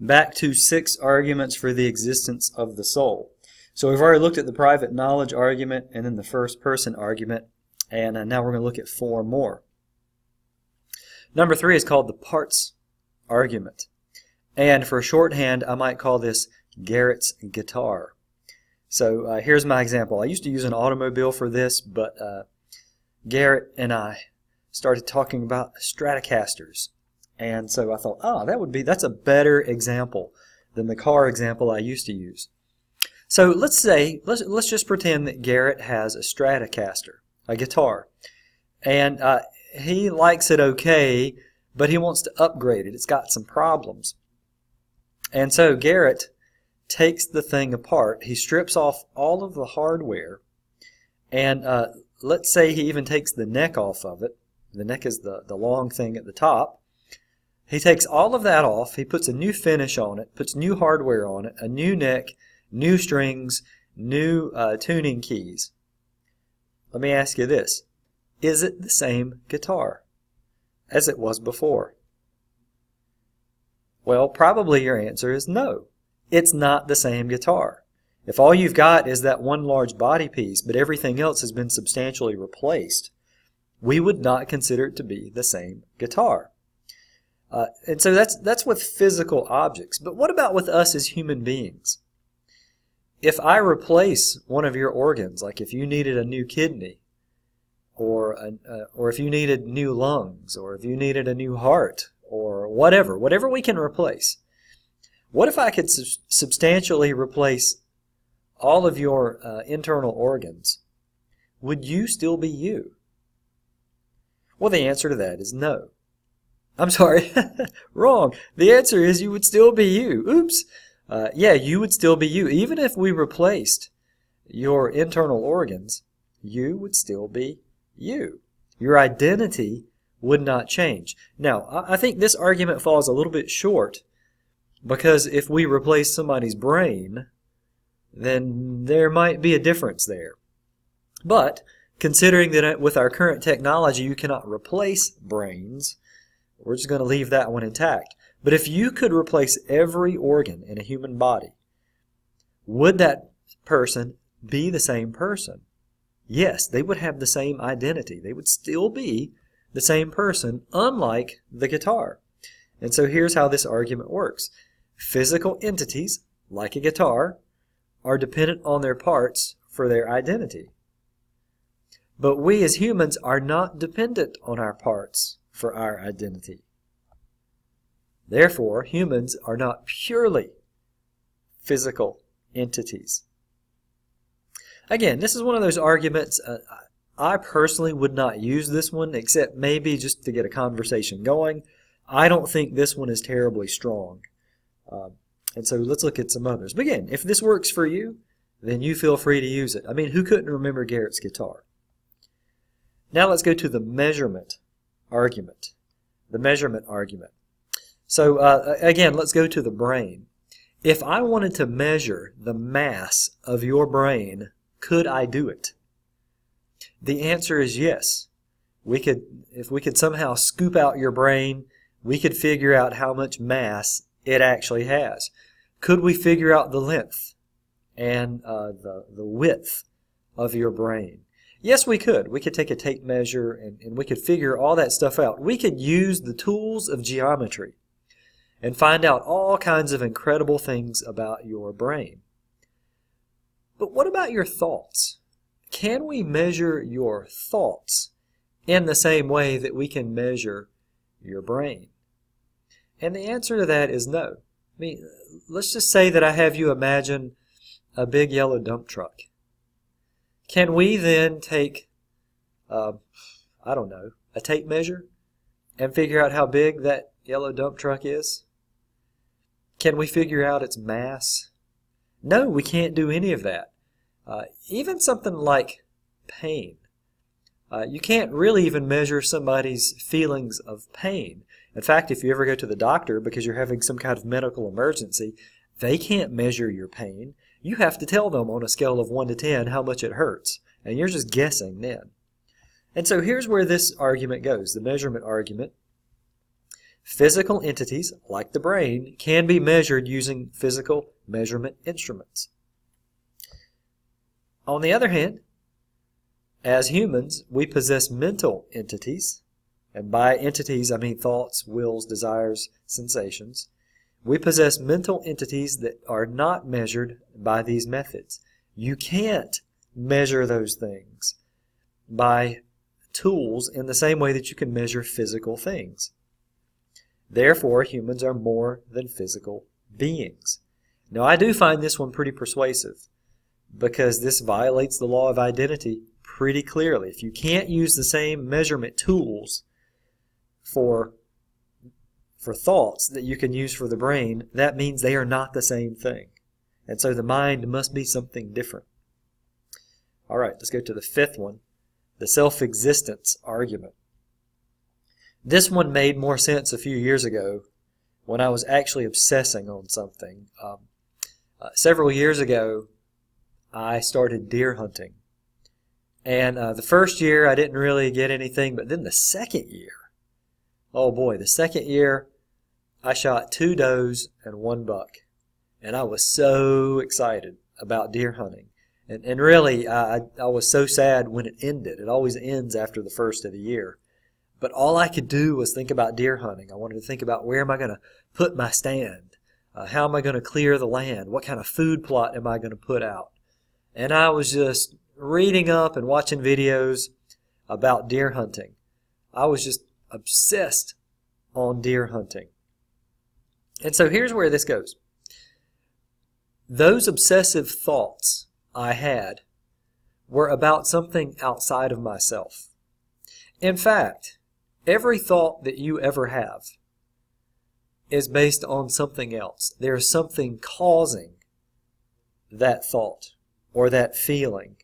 back to 6 arguments for the existence of the soul. So we've already looked at the private knowledge argument and then the first person argument, and now we're going to look at 4 more. Number 3 is called the parts argument. And for shorthand, I might call this Garrett's guitar. So here's my example. I used to use an automobile for this, but Garrett and I started talking about Stratocasters. And so I thought, that's a better example than the car example I used to use. So let's just pretend that Garrett has a Stratocaster, a guitar, and he likes it okay, but he wants to upgrade it. It's got some problems. And so Garrett takes the thing apart. He strips off all of the hardware, and let's say he even takes the neck off of it. The neck is the long thing at the top. He takes all of that off. He puts a new finish on it, puts new hardware on it, a new neck, new strings, new tuning keys. Let me ask you this. Is it the same guitar as it was before? Well, probably your answer is no. It's not the same guitar. If all you've got is that one large body piece, but everything else has been substantially replaced, we would not consider it to be the same guitar. And so that's with physical objects. But what about with us as human beings? If I replace one of your organs, like if you needed a new kidney, or if you needed new lungs, or if you needed a new heart, or whatever we can replace, what if I could substantially replace all of your internal organs? Would you still be you? Well, the answer to that is no. I'm sorry, wrong. The answer is you would still be you. Oops. Yeah, you would still be you. Even if we replaced your internal organs, you would still be you. Your identity would not change. Now, I think this argument falls a little bit short, because if we replace somebody's brain, then there might be a difference there. But considering that with our current technology you cannot replace brains, we're just going to leave that one intact. But if you could replace every organ in a human body, would that person be the same person? Yes, they would have the same identity. They would still be the same person, unlike the guitar. And so here's how this argument works. Physical entities, like a guitar, are dependent on their parts for their identity. But we as humans are not dependent on our parts for our identity. Therefore, humans are not purely physical entities. Again, this is one of those arguments, I personally would not use this one, except maybe just to get a conversation going. I don't think this one is terribly strong. And so let's look at some others. But again, if this works for you, then you feel free to use it. I mean, who couldn't remember Garrett's guitar? Now let's go to the measurement argument. The measurement argument. So again, let's go to the brain. If I wanted to measure the mass of your brain, could I do it? The answer is yes. If we could somehow scoop out your brain, we could figure out how much mass it actually has. Could we figure out the length and the width of your brain? Yes, we could. We could take a tape measure and we could figure all that stuff out. We could use the tools of geometry and find out all kinds of incredible things about your brain. But what about your thoughts? Can we measure your thoughts in the same way that we can measure your brain? And the answer to that is no. I mean, let's just say that I have you imagine a big yellow dump truck. Can we then take, a tape measure and figure out how big that yellow dump truck is? Can we figure out its mass? No, we can't do any of that. Even something like pain. You can't really even measure somebody's feelings of pain. In fact, if you ever go to the doctor because you're having some kind of medical emergency, they can't measure your pain. You have to tell them on a scale of 1 to 10 how much it hurts. And you're just guessing then. And so here's where this argument goes, the measurement argument. Physical entities, like the brain, can be measured using physical measurement instruments. On the other hand, as humans, we possess mental entities, and by entities I mean thoughts, wills, desires, sensations. We possess mental entities that are not measured by these methods. You can't measure those things by tools in the same way that you can measure physical things. Therefore, humans are more than physical beings. Now, I do find this one pretty persuasive because this violates the law of identity pretty clearly. If you can't use the same measurement tools for thoughts that you can use for the brain, that means they are not the same thing. And so the mind must be something different. All right, let's go to the fifth one, the self-existence argument. This one made more sense a few years ago when I was actually obsessing on something. Several years ago, I started deer hunting. And the first year, I didn't really get anything, but then the second year, oh boy, the second year, I shot 2 does and 1 buck. And I was so excited about deer hunting. And really, I was so sad when it ended. It always ends after the first of the year. But all I could do was think about deer hunting. I wanted to think about where am I going to put my stand? How am I going to clear the land? What kind of food plot am I going to put out? And I was just reading up and watching videos about deer hunting. I was just obsessed on deer hunting. And so here's where this goes. Those obsessive thoughts I had were about something outside of myself. In fact, every thought that you ever have is based on something else. There's something causing that thought or that feeling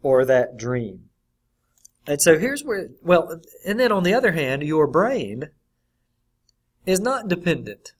or that dream. And so here's where, and then on the other hand, your brain is not dependent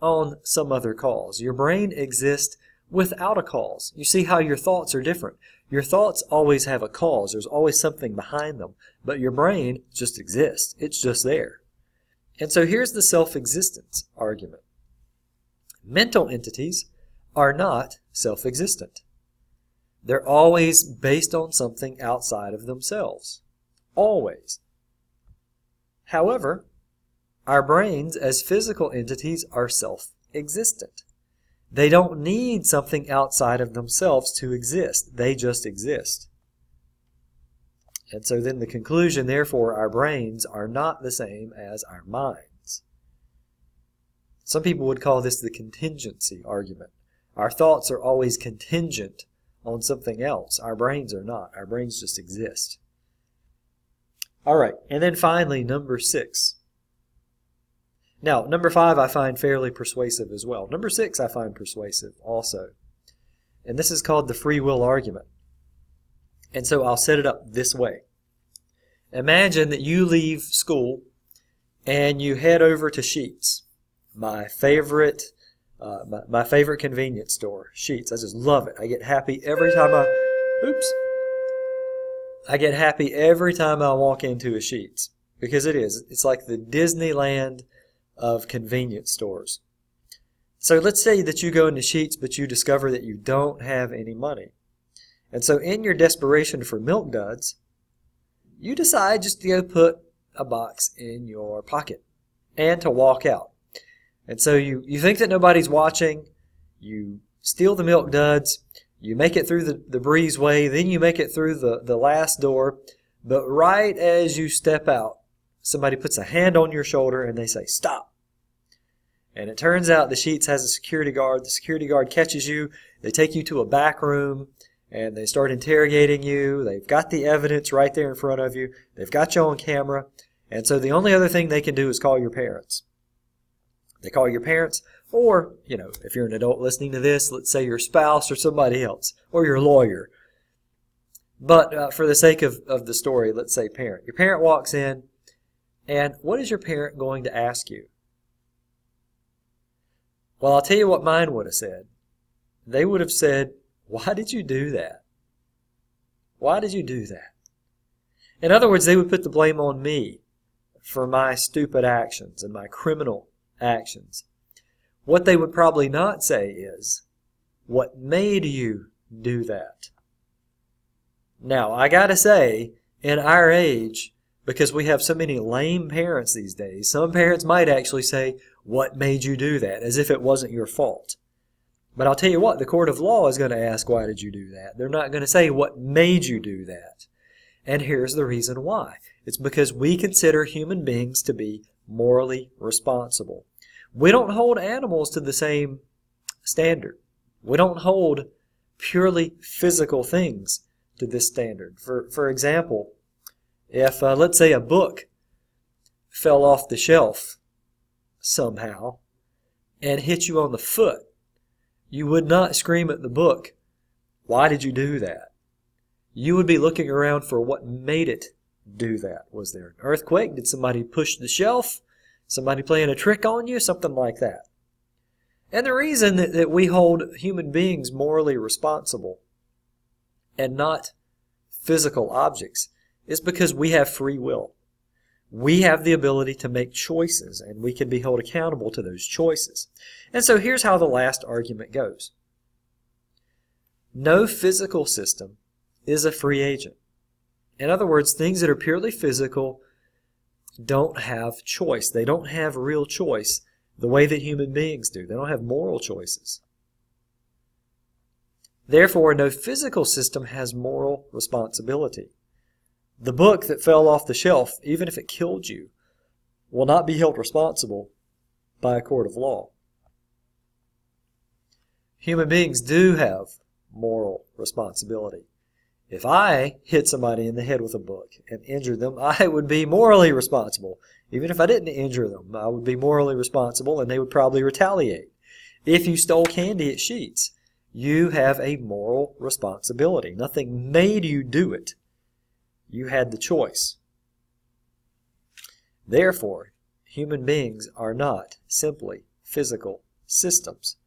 on some other cause. Your brain exists without a cause. You see how your thoughts are different. Your thoughts always have a cause. There's always something behind them. But your brain just exists. It's just there. And so here's the self-existence argument. Mental entities are not self-existent. They're always based on something outside of themselves. Always. However, our brains as physical entities are self-existent. They don't need something outside of themselves to exist. They just exist. And so then the conclusion, therefore, our brains are not the same as our minds. Some people would call this the contingency argument. Our thoughts are always contingent on something else. Our brains are not. Our brains just exist. All right, and then finally, number 6. Now, number 5 I find fairly persuasive as well. Number 6 I find persuasive also. And this is called the free will argument. And so I'll set it up this way. Imagine that you leave school and you head over to Sheetz, my favorite convenience store, Sheetz. I just love it. I get happy every time I get happy every time I walk into a Sheetz because it's like the Disneyland of convenience stores. So let's say that you go into Sheetz, but you discover that you don't have any money. And so in your desperation for milk duds, you decide just to go put a box in your pocket and to walk out. And so you think that nobody's watching, you steal the milk duds, you make it through the breezeway, then you make it through the last door, but right as you step out, somebody puts a hand on your shoulder and they say, "Stop." And it turns out the Sheetz has a security guard. The security guard catches you. They take you to a back room and they start interrogating you. They've got the evidence right there in front of you. They've got you on camera. And so the only other thing they can do is call your parents. They call your parents, or, if you're an adult listening to this, let's say your spouse or somebody else, or your lawyer. But for the sake of the story, let's say parent. Your parent walks in, and what is your parent going to ask you? Well, I'll tell you what mine would have said. They would have said, "Why did you do that? Why did you do that?" In other words, they would put the blame on me for my stupid actions and my criminal actions. What they would probably not say is, what made you do that? Now, I gotta say, in our age, because we have so many lame parents these days, some parents might actually say, what made you do that? As if it wasn't your fault. But I'll tell you what, the court of law is going to ask, why did you do that? They're not going to say, what made you do that? And here's the reason why. It's because we consider human beings to be morally responsible. We don't hold animals to the same standard. We don't hold purely physical things to this standard. For example, if, let's say, a book fell off the shelf somehow and hit you on the foot, you would not scream at the book, why did you do that? You would be looking around for what made it do that. Was there an earthquake? Did somebody push the shelf? Somebody playing a trick on you? Something like that. And the reason that we hold human beings morally responsible and not physical objects is because we have free will. We have the ability to make choices, and we can be held accountable to those choices. And so here's how the last argument goes. No physical system is a free agent. In other words, things that are purely physical don't have choice. They don't have real choice the way that human beings do. They don't have moral choices. Therefore, no physical system has moral responsibility. The book that fell off the shelf, even if it killed you, will not be held responsible by a court of law. Human beings do have moral responsibility. If I hit somebody in the head with a book and injured them, I would be morally responsible. Even if I didn't injure them, I would be morally responsible and they would probably retaliate. If you stole candy at Sheetz, you have a moral responsibility. Nothing made you do it. You had the choice. Therefore, human beings are not simply physical systems.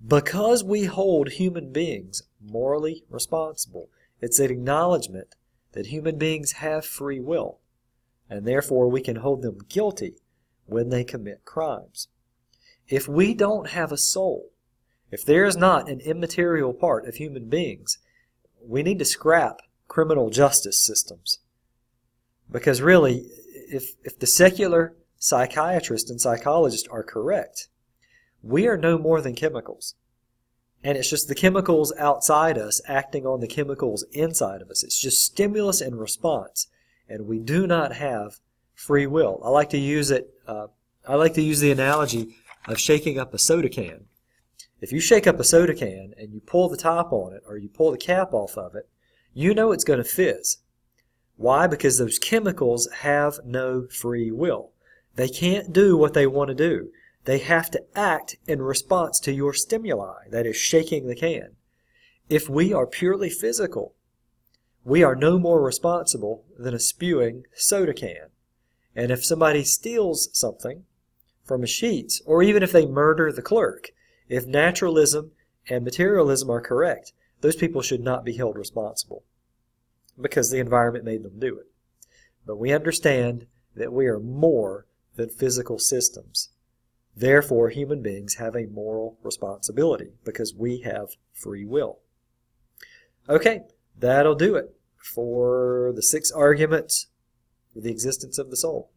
Because we hold human beings morally responsible, it's an acknowledgement that human beings have free will, and therefore we can hold them guilty when they commit crimes. If we don't have a soul, if there is not an immaterial part of human beings, we need to scrap criminal justice systems. Because really, if the secular psychiatrists and psychologists are correct, we are no more than chemicals. And it's just the chemicals outside us acting on the chemicals inside of us. It's just stimulus and response. And we do not have free will. I like to use the analogy of shaking up a soda can. If you shake up a soda can and you pull the top on it or you pull the cap off of it, you know it's going to fizz. Why? Because those chemicals have no free will. They can't do what they want to do. They have to act in response to your stimuli, that is, shaking the can. If we are purely physical, we are no more responsible than a spewing soda can. And if somebody steals something from a Sheetz, or even if they murder the clerk, if naturalism and materialism are correct, those people should not be held responsible because the environment made them do it. But we understand that we are more than physical systems. Therefore, human beings have a moral responsibility because we have free will. Okay, that'll do it for the 6 arguments for the existence of the soul.